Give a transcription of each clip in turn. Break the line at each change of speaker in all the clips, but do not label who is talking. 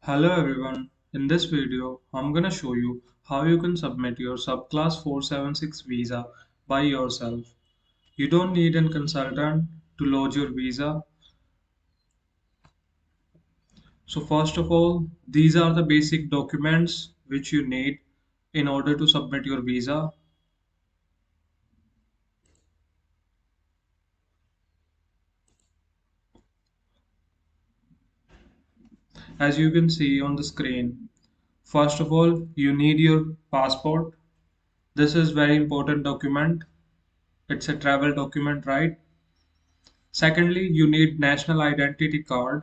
Hello everyone, in this video I'm gonna show you how you can submit your subclass 476 visa by yourself. You don't need a consultant to lodge your visa. So first of all, these are the basic documents which you need in order to submit your visa. As you can see on the screen, first of all you need your passport. This is very important document. It's a travel document, right? Secondly, you need national identity card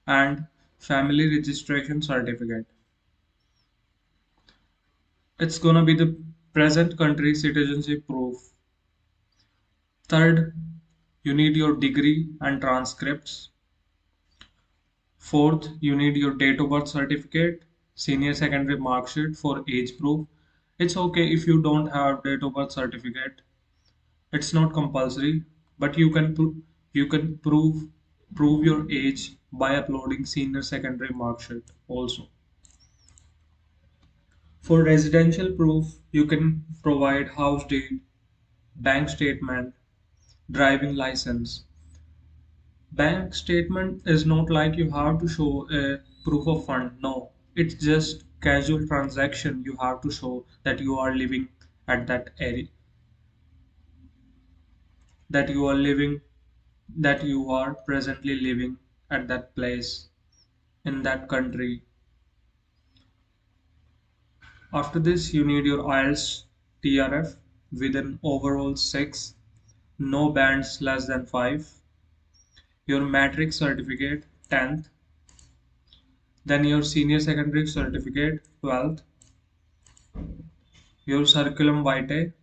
and family registration certificate. It's gonna be the present country citizenship proof. Third, you need your degree and transcripts. Fourth, you need your date of birth certificate, senior secondary mark sheet for age proof. It's okay if you don't have date of birth certificate. It's not compulsory, but you can prove your age by uploading senior secondary mark sheet also. For residential proof, you can provide house deed, bank statement, driving license. Bank statement is not like you have to show a proof of fund. No, it's just casual transaction. You have to show that you are living at that area, that you are living, that you are presently living at that place in that country. After this, you need your IELTS TRF with an overall 6, no bands less than 5, your matric certificate 10th, then your senior secondary certificate 12th, your curriculum vitae.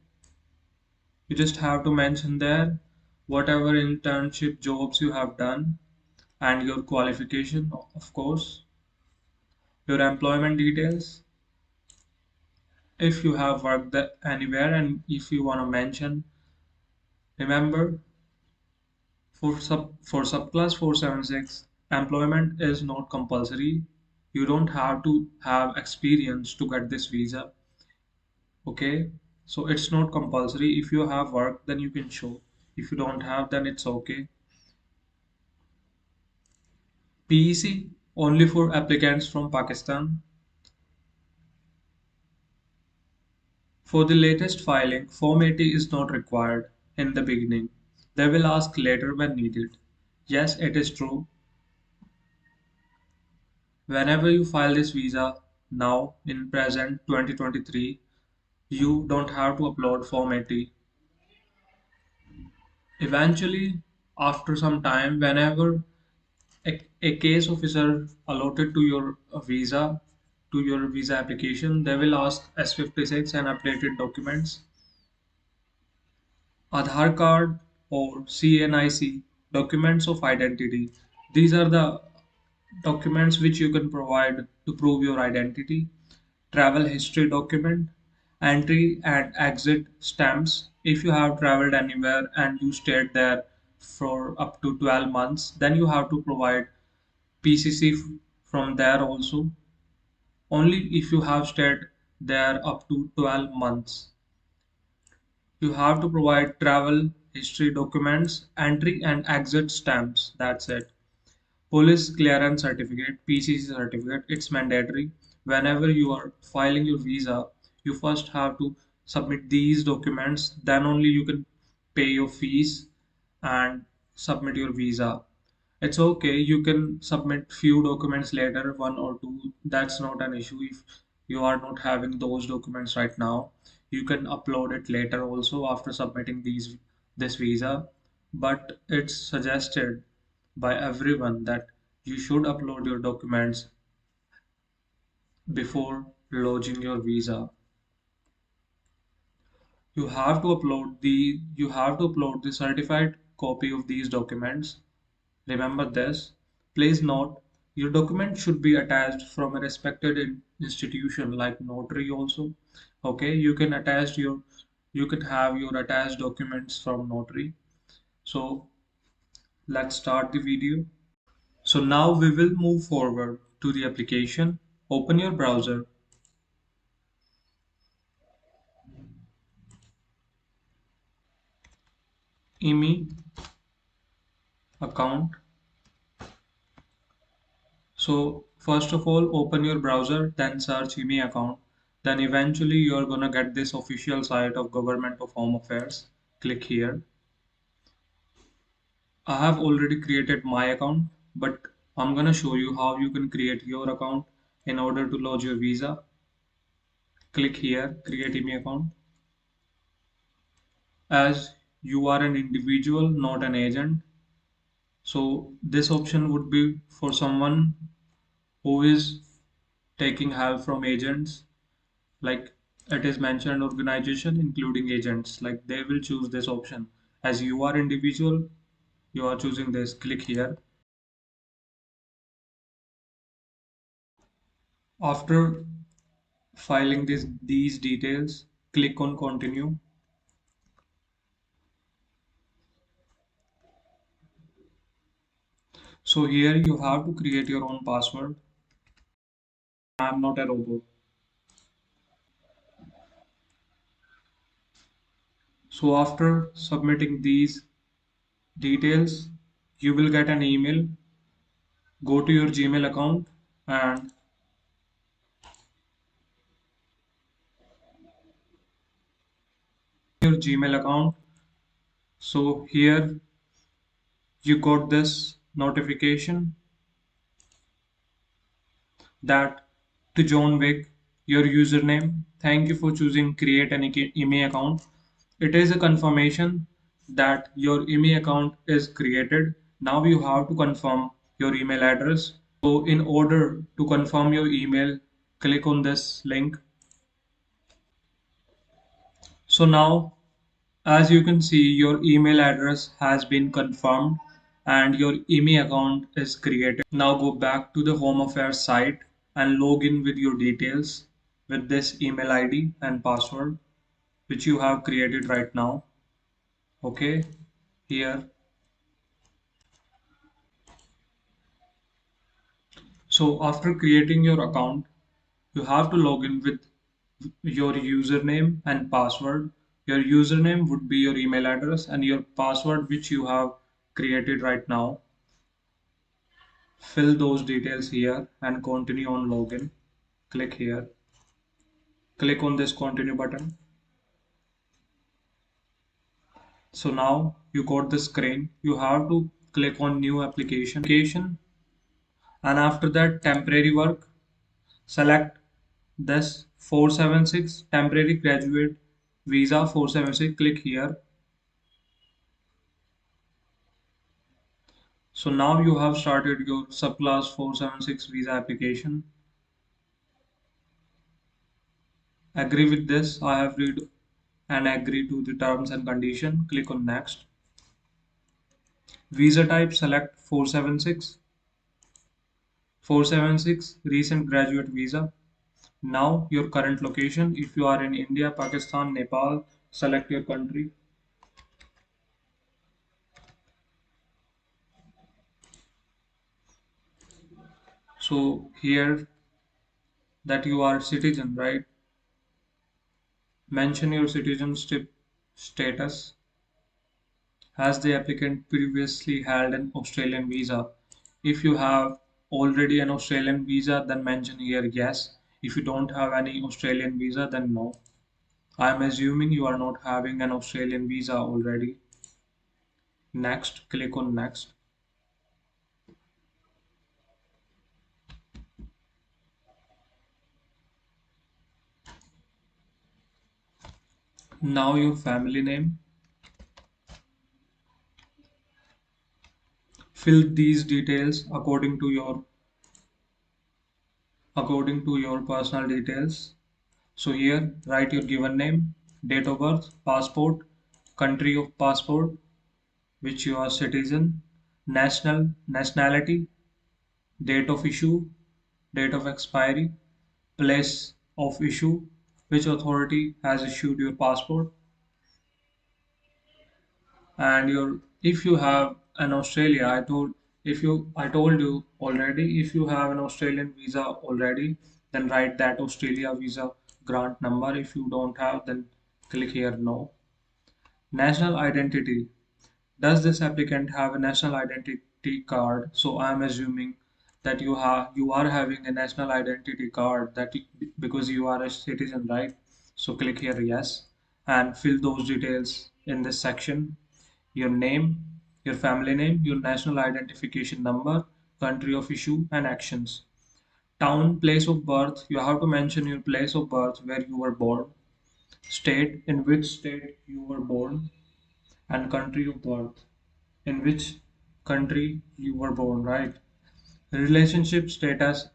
You just have to mention there whatever internship jobs you have done and your qualification, of course, your employment details, if you have worked anywhere, and if you want to mention. Remember, for subclass 476, employment is not compulsory. You don't have to have experience to get this visa. Okay, so it's not compulsory. If you have work, then you can show. If you don't have, then it's okay. PEC only for applicants from Pakistan. For the latest filing, Form 80 is not required in the beginning. They will ask later when needed. Yes, it is true. Whenever you file this visa now in present 2023, you don't have to upload Form 80. Eventually, after some time, whenever a case officer allotted to your visa application, they will ask S56 and updated documents, Aadhaar card or CNIC, documents of identity. These are the documents which you can provide to prove your identity. Travel history document, entry and exit stamps. If you have traveled anywhere and you stayed there for up to 12 months, then you have to provide PCC from there also. Only if you have stayed there up to 12 months. You have to provide travel history documents, entry and exit stamps. That's it. Police clearance certificate, PCC certificate, it's mandatory. Whenever you are filing your visa, you first have to submit these documents, then only you can pay your fees and submit your visa. It's okay, you can submit few documents later, one or two. That's not an issue. If you are not having those documents right now, you can upload it later also after submitting this visa. But it's suggested by everyone that you should upload your documents before lodging your visa. You have to upload the certified copy of these documents. Remember this. Please note, your document should be attached from a respected institution like notary also. Okay, you can have your attached documents from notary. So let's start the video. So now we will move forward. to the application, open your browser, IME account. So first of all, open your browser, then search IME account. Then eventually you're gonna get this official site of Government of Home Affairs. Click here. I have already created my account, but I'm gonna show you how you can create your account in order to lodge your visa. Click here, create IME account. As you are an individual, not an agent, so this option would be for someone who is taking help from agents, like it is mentioned organization including agents, like they will choose this option. As you are individual, you are choosing this. Click here. After filing these details, click on continue. So here you have to create your own password. I am not a robot. So after submitting these details, you will get an email. Go to your Gmail account and your Gmail account. So here you got this notification that to John Wick, your username. Thank you for choosing create an email account. It is a confirmation that your email account is created. Now you have to confirm your email address. So in order to confirm your email, click on this link. So now, as you can see, your email address has been confirmed and your email account is created. Now go back to the Home Affairs site and log in with your details with this email ID and password which you have created right now. Okay, here. So after creating your account, you have to log in with your username and password. Your username would be your email address and your password which you have created right now. Fill those details here and continue on login. Click here. Click on this continue button. So now you got the screen. You have to click on new application and after that temporary work. Select this 476 temporary graduate visa 476. Click here. So now you have started your subclass 476 visa application. Agree with this. I have read and agree to the terms and condition. Click on next. Visa type select 476. 476 recent graduate visa. Now your current location. If you are in India, Pakistan, Nepal, select your country. So here that you are citizen, right? Mention your citizenship status. Has the applicant previously held an Australian visa? If you have already an Australian visa, then mention here yes. If you don't have any Australian visa, then no. I am assuming you are not having an Australian visa already. Next, click on next. Now your family name. Fill these details according to your personal details. So here write your given name, date of birth, passport, country of passport, which you are citizen, nationality, date of issue, date of expiry, place of issue, which authority has issued your passport, and your if you have an Australia, I told If you, I told you already, if you have an Australian visa already, then write that Australia visa grant number. If you don't have, then click here no. National identity. Does this applicant have a national identity card? So I'm assuming that you are having a national identity card because you are a citizen, right? So click here yes and fill those details in this section. Your name, your family name, your national identification number, country of issue and actions. Town, place of birth, you have to mention your place of birth where you were born, state, in which state you were born, and country of birth, in which country you were born, right? Relationship status,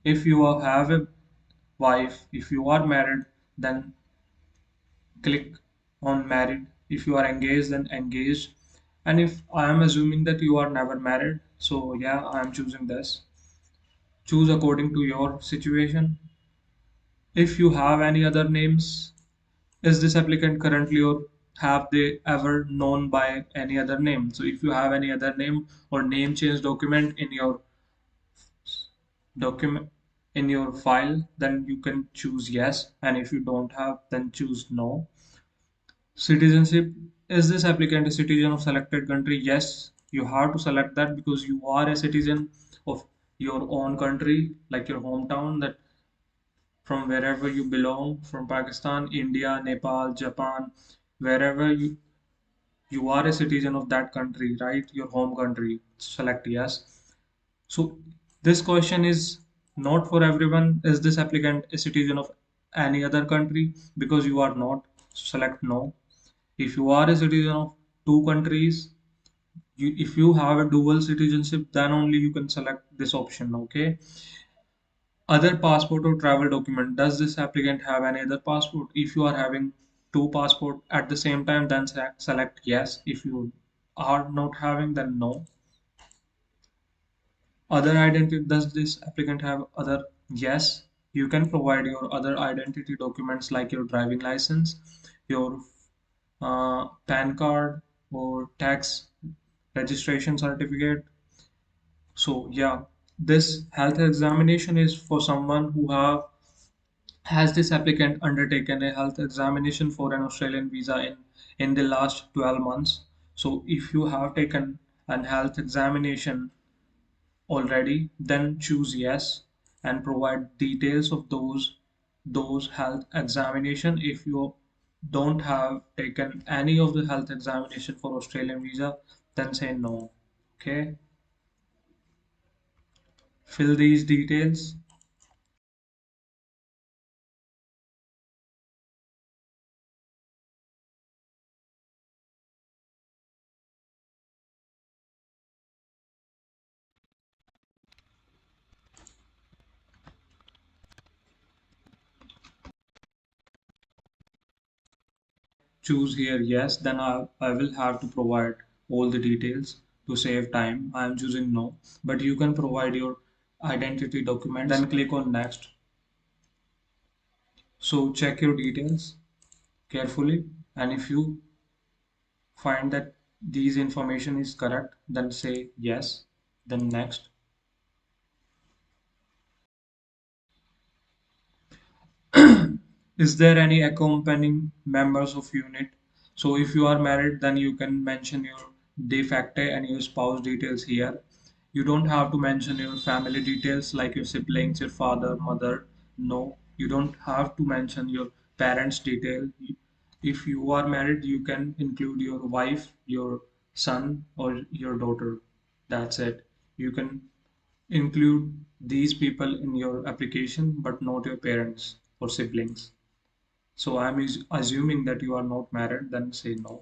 if you have a wife, if you are married, then click on married. If you are engaged, then engaged. And if I am assuming that you are never married, so yeah, I am choosing this. Choose according to your situation. If you have any other names, is this applicant currently or have they ever known by any other name? So if you have any other name or name change document document in your file, then you can choose yes. And if you don't have, then choose no. Citizenship, is this applicant a citizen of selected country? Yes, you have to select that because you are a citizen of your own country, like your hometown, that from wherever you belong, from Pakistan, India, Nepal, Japan, wherever you are a citizen of that country, right? Your home country. Select yes. So this question is not for everyone. Is this applicant a citizen of any other country? Because you are not, select no. If you are a citizen of two countries, if you have a dual citizenship, then only you can select this option. Okay. Other passport or travel document. Does this applicant have any other passport? If you are having two passport at the same time, then select yes. If you are not having, then no. Other identity, does this applicant have other? Yes, you can provide your other identity documents like your driving license, your PAN card, or tax registration certificate. So yeah, this health examination is for someone who has this applicant undertaken a health examination for an Australian visa in the last 12 months. So if you have taken an health examination already, then choose yes and provide details of those health examination. If you don't have taken any of the health examination for Australian visa, then say no. Okay, fill these details. Choose here yes, then I will have to provide all the details to save time. I am choosing no, but you can provide your identity documents. Then click on next. So check your details carefully, and if you find that these information is correct, then say yes, then next. Is there any accompanying members of unit? So if you are married, then you can mention your de facto and your spouse details here. You don't have to mention your family details like your siblings, your father, mother. No, you don't have to mention your parents' detail. If you are married, you can include your wife, your son, or your daughter. That's it. You can include these people in your application, but not your parents or siblings. So I'm assuming that you are not married, then say no.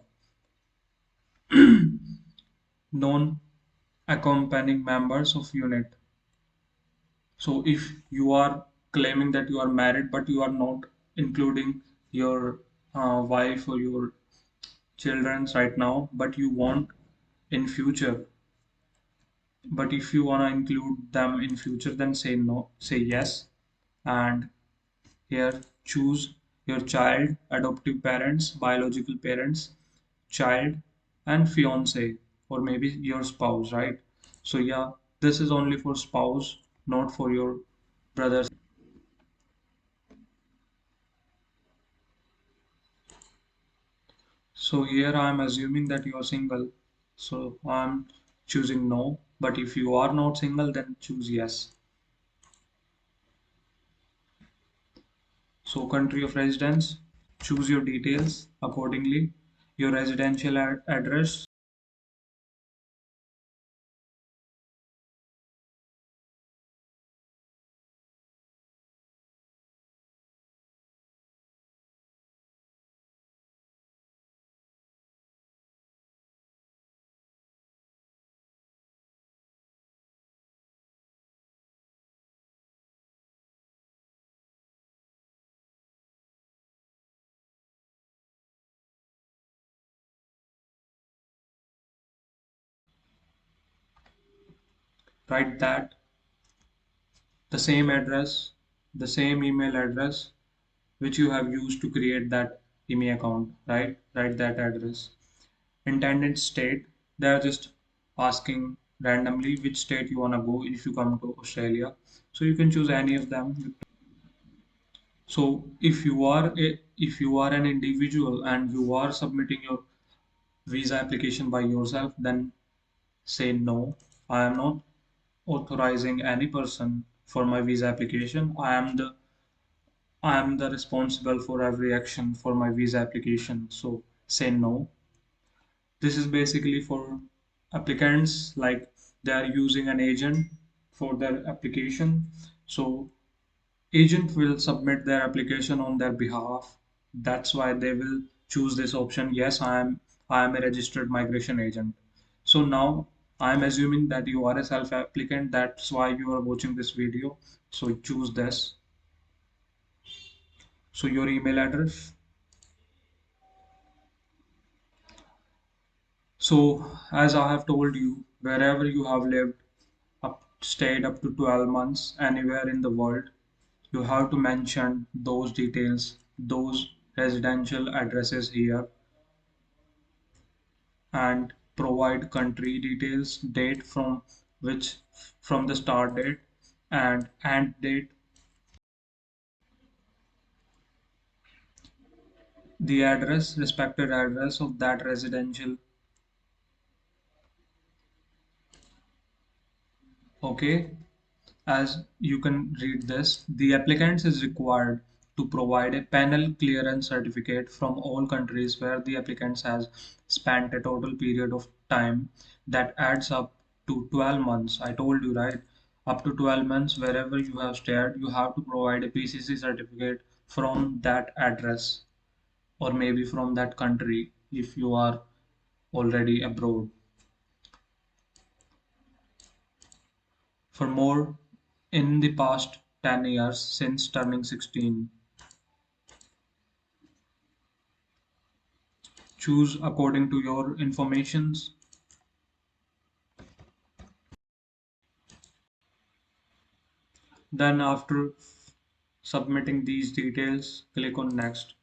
Non-accompanying members of unit. So if you are claiming that you are married, but you are not including your wife or your children right now, but you want in future, but if you want to include them in future, then say no, say yes. And here choose your child, adoptive parents, biological parents, child, and fiance, or maybe your spouse, right? So yeah, this is only for spouse, not for your brothers. So here I am assuming that you are single. So I'm choosing no. But if you are not single, then choose yes. So country of residence, choose your details accordingly. Your residential address. Write that, the same address, the same email address which you have used to create that email account, right? Write that address. Intended state, they are just asking randomly which state you want to go if you come to Australia. So you can choose any of them. So if you are an individual and you are submitting your visa application by yourself, then say no. I am not authorizing any person for my visa application. I am the responsible for every action for my visa application. So say no. This is basically for applicants, like they are using an agent for their application. So agent will submit their application on their behalf. That's why they will choose this option. Yes, I am a registered migration agent. So now I'm assuming that you are a self-applicant. That's why you are watching this video. So choose this. So your email address. So as I have told you, wherever you have lived, stayed up to 12 months anywhere in the world, you have to mention those details, those residential addresses here, and provide country details, date from which, from the start date and end date, the address, respected address of that residential. Okay, as you can read this, the applicant is required to provide a panel clearance certificate from all countries where the applicant has spent a total period of time that adds up to 12 months. I told you, right? Up to 12 months, wherever you have stayed, you have to provide a PCC certificate from that address or maybe from that country if you are already abroad. For more, in the past 10 years since turning 16, choose according to your informations. Then after submitting these details, click on next.